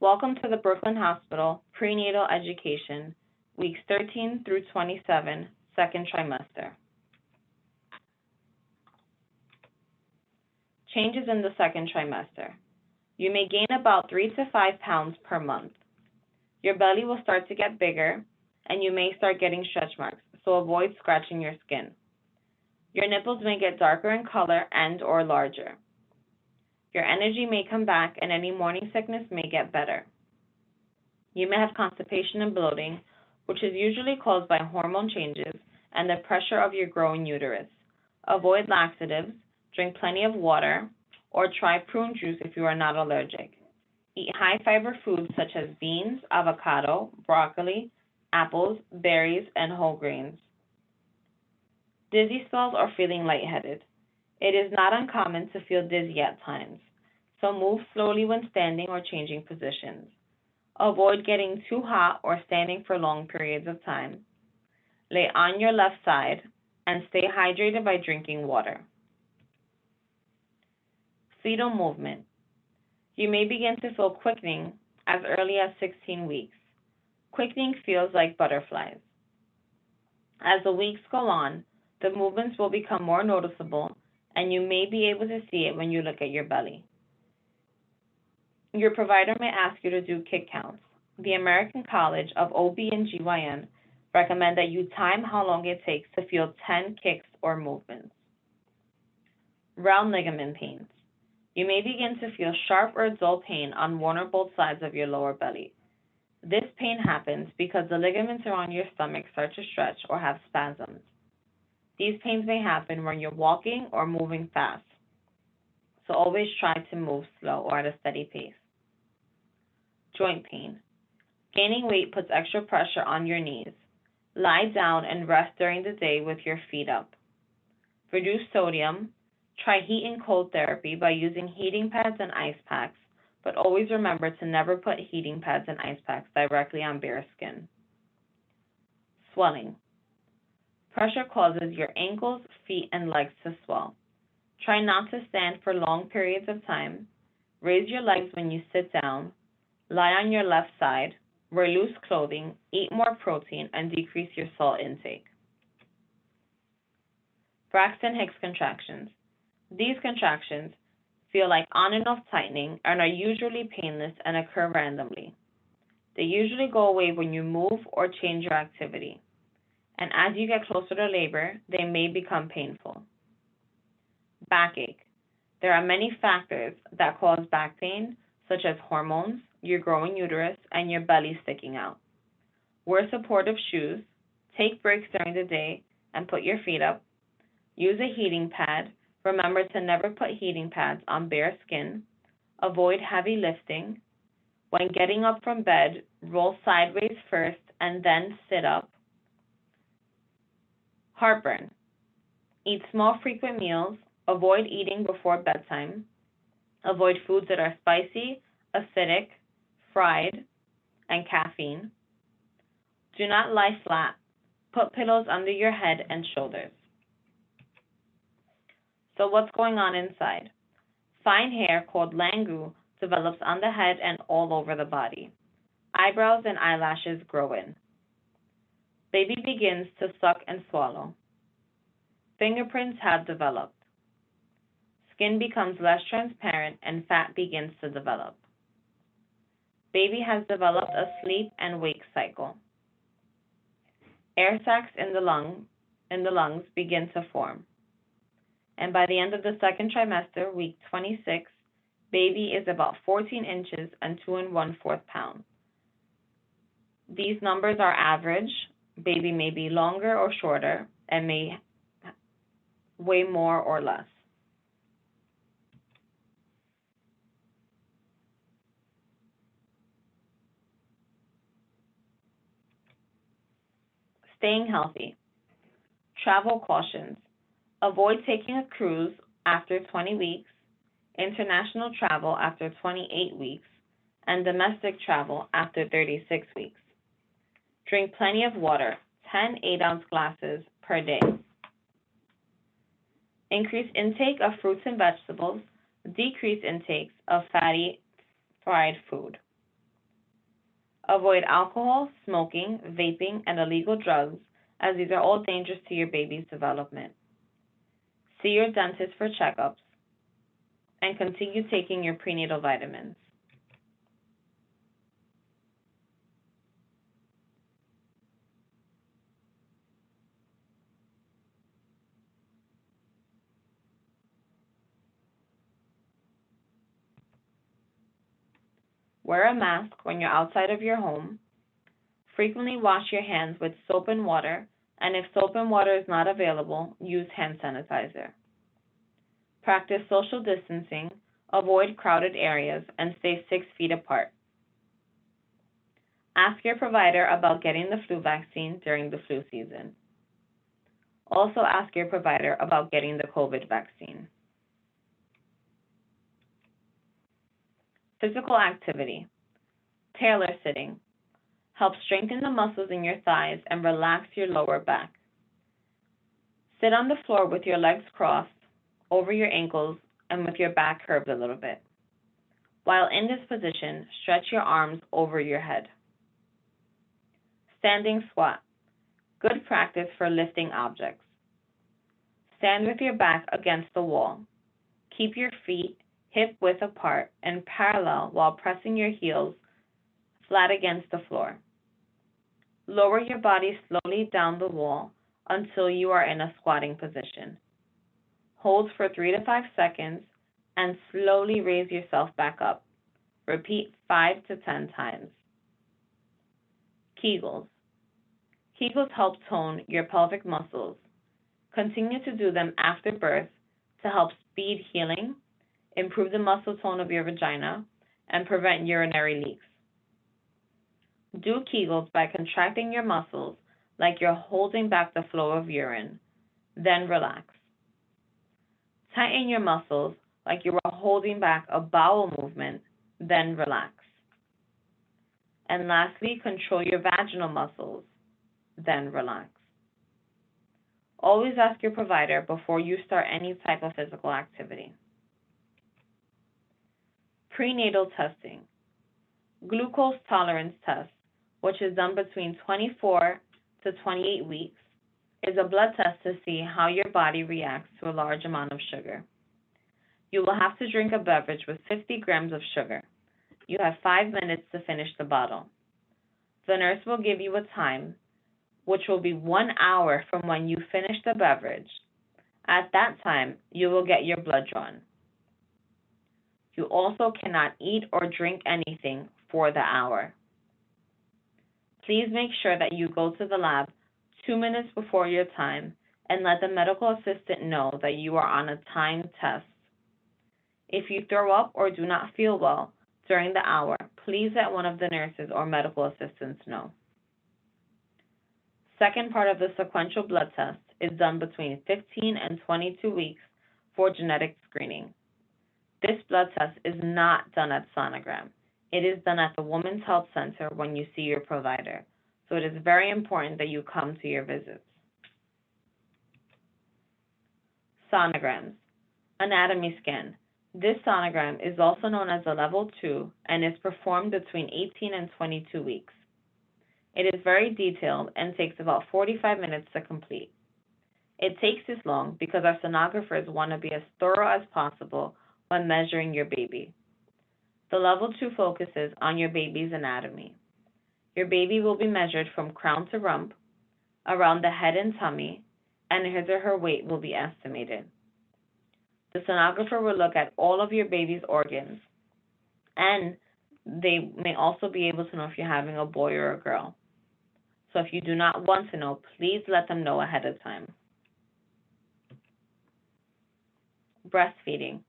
Welcome to the Brooklyn Hospital Prenatal Education, weeks 13 through 27, second trimester. Changes in the second trimester. You may gain about 3 to 5 pounds per month. Your belly will start to get bigger, and you may start getting stretch marks, so avoid scratching your skin. Your nipples may get darker in color and/or larger. Your energy may come back, and any morning sickness may get better. You may have constipation and bloating, which is usually caused by hormone changes and the pressure of your growing uterus. Avoid laxatives, drink plenty of water, or try prune juice if you are not allergic. Eat high-fiber foods such as beans, avocado, broccoli, apples, berries, and whole grains. Dizzy spells or feeling lightheaded. It is not uncommon to feel dizzy at times, so move slowly when standing or changing positions. Avoid getting too hot or standing for long periods of time. Lay on your left side and stay hydrated by drinking water. Fetal movement. You may begin to feel quickening as early as 16 weeks. Quickening feels like butterflies. As the weeks go on, the movements will become more noticeable, and you may be able to see it when you look at your belly. Your provider may ask you to do kick counts. The American College of OB/GYN recommend that you time how long it takes to feel 10 kicks or movements. Round ligament pains. You may begin to feel sharp or dull pain on one or both sides of your lower belly. This pain happens because the ligaments around your stomach start to stretch or have spasms. These pains may happen when you're walking or moving fast, so always try to move slow or at a steady pace. Joint pain. Gaining weight puts extra pressure on your knees. Lie down and rest during the day with your feet up. Reduce sodium. Try heat and cold therapy by using heating pads and ice packs, but always remember to never put heating pads and ice packs directly on bare skin. Swelling. Pressure causes your ankles, feet, and legs to swell. Try not to stand for long periods of time. Raise your legs when you sit down. Lie on your left side. Wear loose clothing. Eat more protein and decrease your salt intake. Braxton Hicks contractions. These contractions feel like on and off tightening and are usually painless and occur randomly. They usually go away when you move or change your activity, and as you get closer to labor, they may become painful. Backache. There are many factors that cause back pain, such as hormones, your growing uterus, and your belly sticking out. Wear supportive shoes, take breaks during the day, and put your feet up. Use a heating pad. Remember to never put heating pads on bare skin. Avoid heavy lifting. When getting up from bed, roll sideways first and then sit up. Heartburn. Eat small, frequent meals. Avoid eating before bedtime. Avoid foods that are spicy, acidic, fried, and caffeine. Do not lie flat. Put pillows under your head and shoulders. So what's going on inside? Fine hair called langu develops on the head and all over the body. Eyebrows and eyelashes grow in. Baby begins to suck and swallow. Fingerprints have developed. Skin becomes less transparent and fat begins to develop. Baby has developed a sleep and wake cycle. Air sacs in the lungs begin to form. And by the end of the second trimester, week 26, baby is about 14 inches and 2 1/4 pounds. These numbers are average. Baby may be longer or shorter and may weigh more or less. Staying healthy. Travel cautions. Avoid taking a cruise after 20 weeks, international travel after 28 weeks, and domestic travel after 36 weeks. Drink plenty of water, 10 8-ounce glasses per day. Increase intake of fruits and vegetables, decrease intakes of fatty fried food. Avoid alcohol, smoking, vaping, and illegal drugs, as these are all dangerous to your baby's development. See your dentist for checkups, and continue taking your prenatal vitamins. Wear a mask when you're outside of your home. Frequently wash your hands with soap and water, and if soap and water is not available, use hand sanitizer. Practice social distancing, avoid crowded areas, and stay 6 feet apart. Ask your provider about getting the flu vaccine during the flu season. Also ask your provider about getting the COVID vaccine. Physical activity. Tailor sitting. Help strengthen the muscles in your thighs and relax your lower back. Sit on the floor with your legs crossed over your ankles and with your back curved a little bit. While in this position, stretch your arms over your head. Standing squat. Good practice for lifting objects. Stand with your back against the wall. Keep your feet hip width apart and parallel while pressing your heels flat against the floor. Lower your body slowly down the wall until you are in a squatting position. Hold for 3 to 5 seconds and slowly raise yourself back up. Repeat 5 to 10 times. Kegels. Kegels help tone your pelvic muscles. Continue to do them after birth to help speed healing, improve the muscle tone of your vagina, and prevent urinary leaks. Do Kegels by contracting your muscles like you're holding back the flow of urine, then relax. Tighten your muscles like you are holding back a bowel movement, then relax. And lastly, control your vaginal muscles, then relax. Always ask your provider before you start any type of physical activity. Prenatal testing. Glucose tolerance test, which is done between 24 to 28 weeks, is a blood test to see how your body reacts to a large amount of sugar. You will have to drink a beverage with 50 grams of sugar. You have 5 minutes to finish the bottle. The nurse will give you a time, which will be 1 hour from when you finish the beverage. At that time, you will get your blood drawn. You also cannot eat or drink anything for the hour. Please make sure that you go to the lab 2 minutes before your time and let the medical assistant know that you are on a timed test. If you throw up or do not feel well during the hour, please let one of the nurses or medical assistants know. Second part of the sequential blood test is done between 15 and 22 weeks for genetic screening. This blood test is not done at sonogram. It is done at the Women's Health Center when you see your provider, so it is very important that you come to your visits. Sonograms. Anatomy scan. This sonogram is also known as a level 2 and is performed between 18 and 22 weeks. It is very detailed and takes about 45 minutes to complete. It takes this long because our sonographers want to be as thorough as possible when measuring your baby. The level 2 focuses on your baby's anatomy. Your baby will be measured from crown to rump, around the head and tummy, and his or her weight will be estimated. The sonographer will look at all of your baby's organs, and they may also be able to know if you're having a boy or a girl. So if you do not want to know, please let them know ahead of time. Breastfeeding.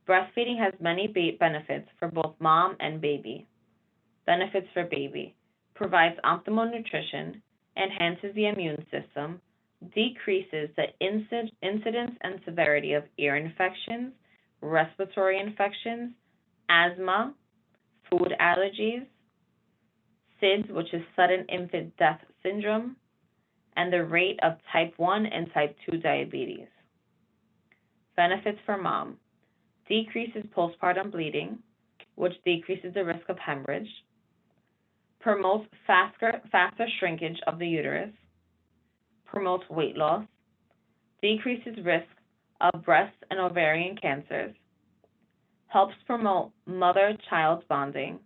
Breastfeeding has many benefits for both mom and baby. Benefits for baby: provides optimal nutrition, enhances the immune system, decreases the incidence and severity of ear infections, respiratory infections, asthma, food allergies, SIDS, which is sudden infant death syndrome, and the rate of type 1 and type 2 diabetes. Benefits for mom: decreases postpartum bleeding, which decreases the risk of hemorrhage, promotes faster shrinkage of the uterus, promotes weight loss, decreases risk of breast and ovarian cancers, helps promote mother-child bonding,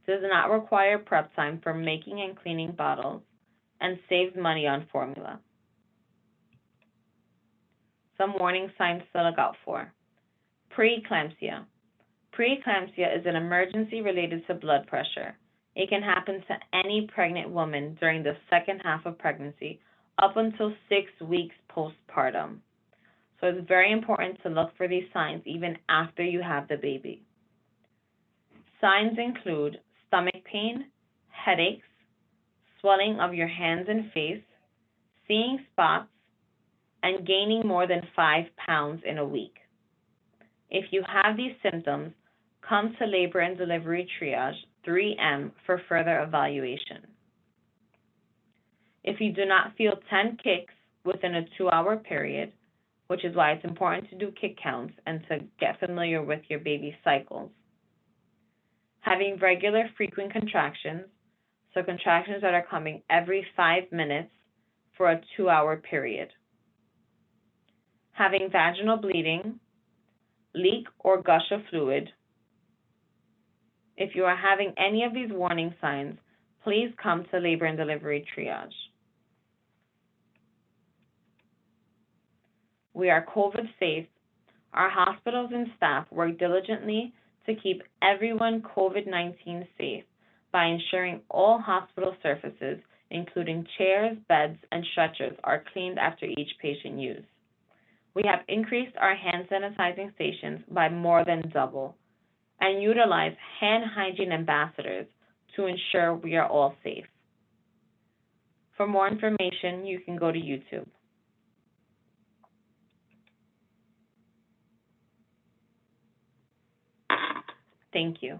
does not require prep time for making and cleaning bottles, and saves money on formula. Some warning signs to look out for. Preeclampsia. Preeclampsia is an emergency related to blood pressure. It can happen to any pregnant woman during the second half of pregnancy up until 6 weeks postpartum. So it's very important to look for these signs even after you have the baby. Signs include stomach pain, headaches, swelling of your hands and face, seeing spots, and gaining more than 5 pounds in a week. If you have these symptoms, come to Labor and Delivery Triage 3M for further evaluation. If you do not feel 10 kicks within a 2-hour period, which is why it's important to do kick counts and to get familiar with your baby's cycles. Having regular frequent contractions, so contractions that are coming every 5 minutes for a 2-hour period. Having vaginal bleeding, leak or gush of fluid. If you are having any of these warning signs, please come to Labor and Delivery Triage. We are COVID safe. Our hospitals and staff work diligently to keep everyone COVID-19 safe by ensuring all hospital surfaces, including chairs, beds, and stretchers, are cleaned after each patient use. We have increased our hand sanitizing stations by more than double and utilize hand hygiene ambassadors to ensure we are all safe. For more information, you can go to YouTube. Thank you.